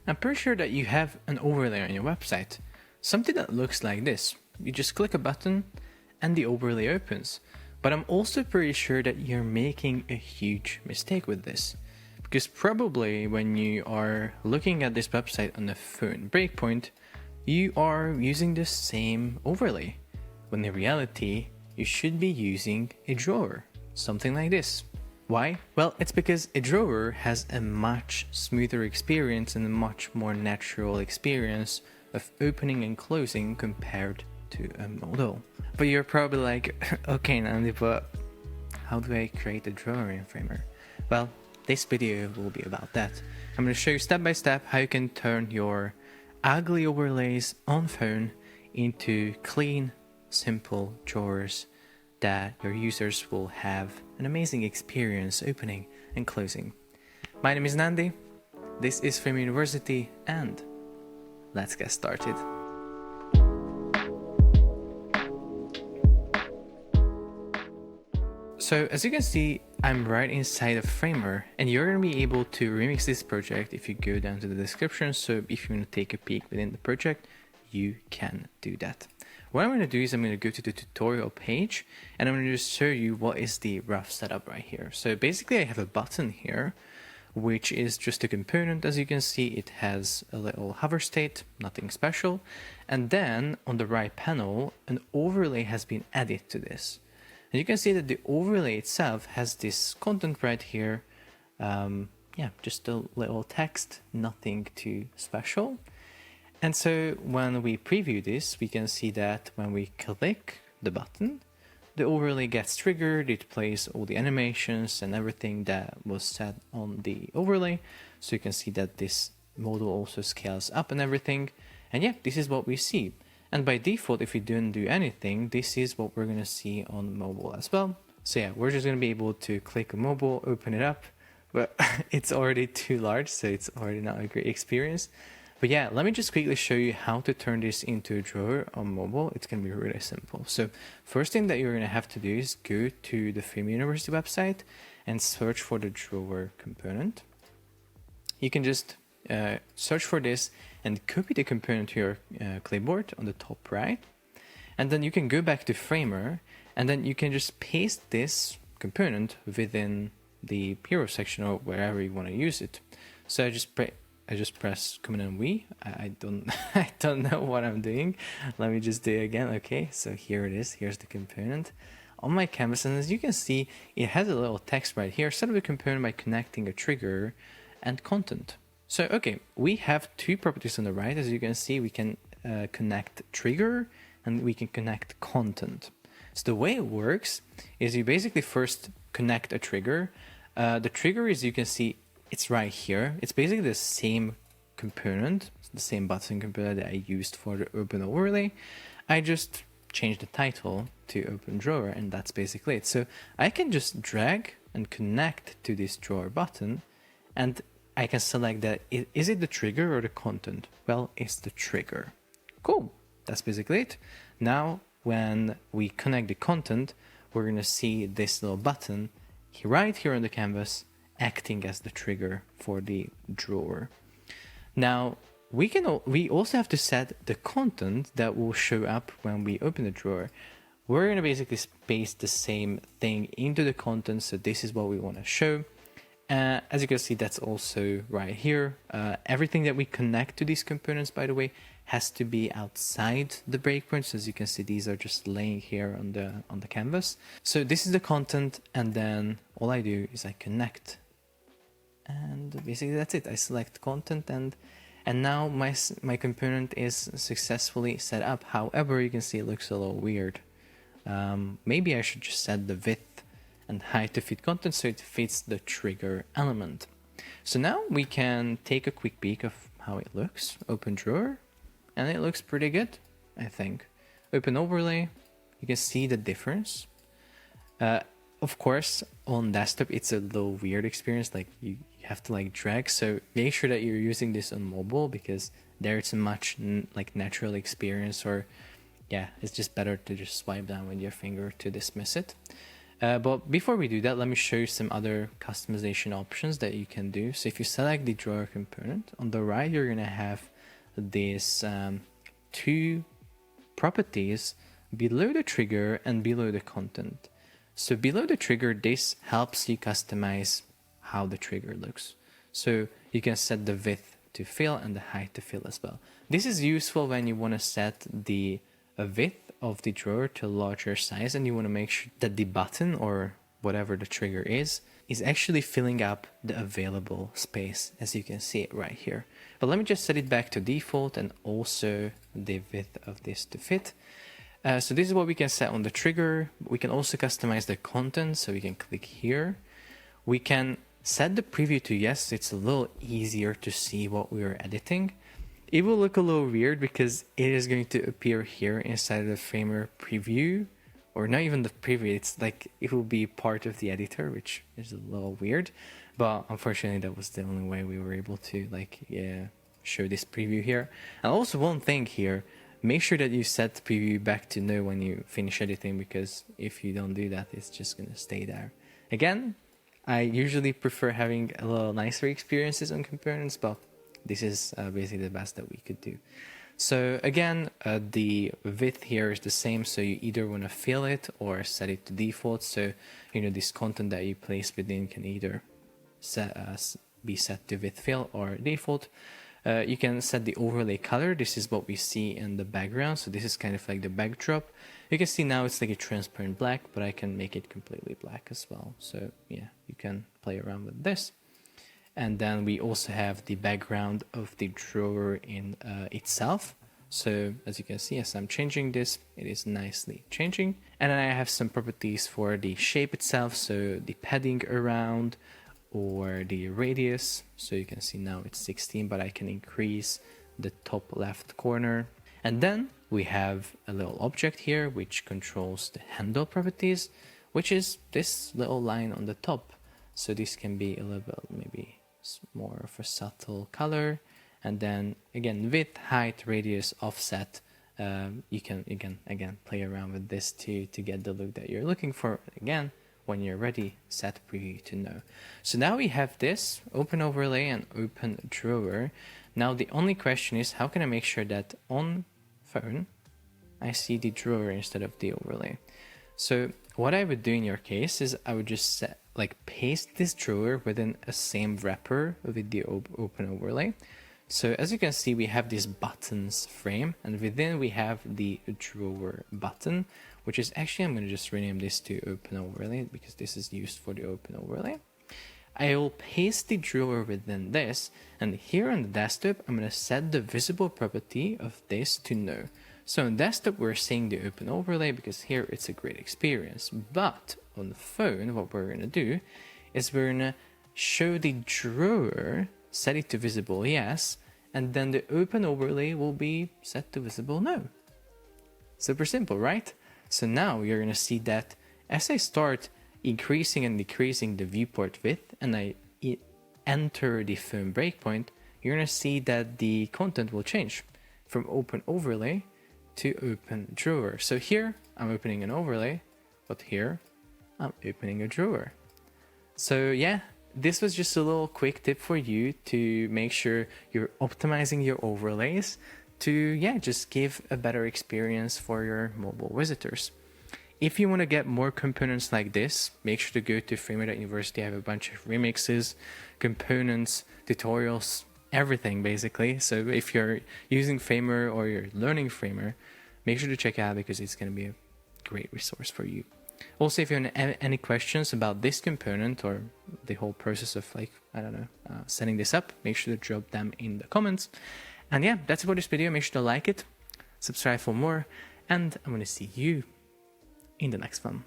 I'm pretty sure that you have an overlay on your website, something that looks like this. You just click a button and the overlay opens. But I'm also pretty sure that you're making a huge mistake with this. Because probably when you are looking at this website on the phone Breakpoint, you are using the same overlay, when in reality, you should be using a drawer, something like this. Why? Well, it's because a drawer has a much smoother experience and a much more natural experience of opening and closing compared to a modal. But you're probably like, okay Nandi, but how do I create a drawer in Framer? Well, this video will be about that. I'm going to show you step by step how you can turn your ugly overlays on phone into clean, simple drawers that your users will have an amazing experience opening and closing. My name is Nandi, this is Framer University, and let's get started. So as you can see, I'm right inside of Framer, and you're going to be able to remix this project if you go down to the description. So if you want to take a peek within the project, you can do that. What I'm going to do is I'm going to go to the tutorial page, and I'm going to just show you what is the rough setup right here. So basically I have a button here, which is just a component. As you can see, it has a little hover state, nothing special. And then on the right panel, an overlay has been added to this. And you can see that the overlay itself has this content right here. Just a little text, nothing too special. And so when we preview this, we can see that when we click the button, the overlay gets triggered, it plays all the animations and everything that was set on the overlay. So you can see that this model also scales up and everything. And yeah, this is what we see. And by default, if we don't do anything, this is what we're going to see on mobile as well. So yeah, we're just going to be able to click a mobile, open it up, but it's already too large, so it's already not a great experience. But yeah, let me just quickly show you how to turn this into a drawer on mobile. It's going to be really simple. So first thing that you're going to have to do is go to the Framer University website and search for the drawer component. You can just search for this and copy the component to your clipboard on the top right. And then you can go back to Framer, and then you can just paste this component within the hero section or wherever you want to use it. So I just press Command and V. I don't know what I'm doing. Let me just do it again. Okay, so here it is. Here's the component on my canvas, and as you can see, it has a little text right here. Set up the component by connecting a trigger and content. So okay, we have two properties on the right. As you can see, we can connect trigger and we can connect content. So the way it works is you basically first connect a trigger. The trigger is, you can see, it's right here. It's basically the same component, the same button component that I used for the open overlay. I just changed the title to open drawer, and that's basically it. So I can just drag and connect to this drawer button, and I can select that. Is it the trigger or the content? Well, it's the trigger. Cool. That's basically it. Now, when we connect the content, we're going to see this little button right here on the canvas acting as the trigger for the drawer. Now, we also have to set the content that will show up when we open the drawer. We're going to basically paste the same thing into the content. So this is what we want to show. As you can see, that's also right here. Everything that we connect to these components, by the way, has to be outside the breakpoints. As you can see, these are just laying here on the canvas. So this is the content, and then all I do is I connect, and basically that's it. I select content, and now my component is successfully set up. However, you can see it looks a little weird. Maybe I should just set the width and height to fit content so it fits the trigger element. So now we can take a quick peek of how it looks. Open drawer, and it looks pretty good, I think. Open overlay, you can see the difference. Of course, on desktop it's a little weird experience, like you have to like drag, so make sure that you're using this on mobile, because there it's a much like natural experience, or yeah, it's just better to just swipe down with your finger to dismiss it. But before we do that, let me show you some other customization options that you can do. So if you select the drawer component, on the right, you're going to have these two properties below the trigger and below the content. So below the trigger, this helps you customize how the trigger looks. So you can set the width to fill and the height to fill as well. This is useful when you want to set the width of the drawer to a larger size and you want to make sure that the button or whatever the trigger is actually filling up the available space, as you can see it right here. But let me just set it back to default and also the width of this to fit. So this is what we can set on the trigger. We can also customize the content, so we can click here. We can set the preview to yes. It's a little easier to see what we are editing. It will look a little weird because it is going to appear here inside the Framer preview, or not even the preview. It's like it will be part of the editor, which is a little weird. But unfortunately, that was the only way we were able to show this preview here. And also one thing here, make sure that you set preview back to no when you finish editing, because if you don't do that, it's just going to stay there. Again, I usually prefer having a little nicer experiences on components, but this is basically the best that we could do. So again, the width here is the same, so you either want to fill it or set it to default. So, this content that you place within can either be set to width fill or default. You can set the overlay color. This is what we see in the background. So this is kind of like the backdrop. You can see now it's like a transparent black, but I can make it completely black as well. So yeah, you can play around with this. And then we also have the background of the drawer in itself. So as you can see, as I'm changing this, it is nicely changing. And then I have some properties for the shape itself. So the padding around or the radius. So you can see now it's 16, but I can increase the top left corner. And then we have a little object here, which controls the handle properties, which is this little line on the top. So this can be a little bit maybe more of a subtle color, and then again width, height, radius, offset. You can again play around with this to get the look that you're looking for. Again, when you're ready, set preview to no. So now we have this open overlay and open drawer. Now the only question is, how can I make sure that on phone I see the drawer instead of the overlay? So what I would do in your case is I would just paste this drawer within a same wrapper with the open overlay. So as you can see, we have this buttons frame, and within we have the drawer button, which is actually, I'm going to just rename this to open overlay because this is used for the open overlay. I will paste the drawer within this, and here on the desktop, I'm going to set the visible property of this to no. So on desktop, we're seeing the open overlay because here it's a great experience. But on the phone, what we're going to do is we're going to show the drawer, set it to visible yes, and then the open overlay will be set to visible no. Super simple, right? So now you're going to see that as I start increasing and decreasing the viewport width and I enter the phone breakpoint, you're going to see that the content will change from open overlay to open drawer. So here I'm opening an overlay, but here I'm opening a drawer. So yeah, this was just a little quick tip for you to make sure you're optimizing your overlays to just give a better experience for your mobile visitors. If you want to get more components like this, make sure to go to Framer.University. I have a bunch of remixes, components, tutorials, everything basically. So if you're using Framer or you're learning Framer, make sure to check out because it's going to be a great resource for you. Also, if you have any questions about this component or the whole process of setting this up, make sure to drop them in the comments. And yeah, that's it for this video. Make sure to like it, subscribe for more, and I'm going to see you in the next one.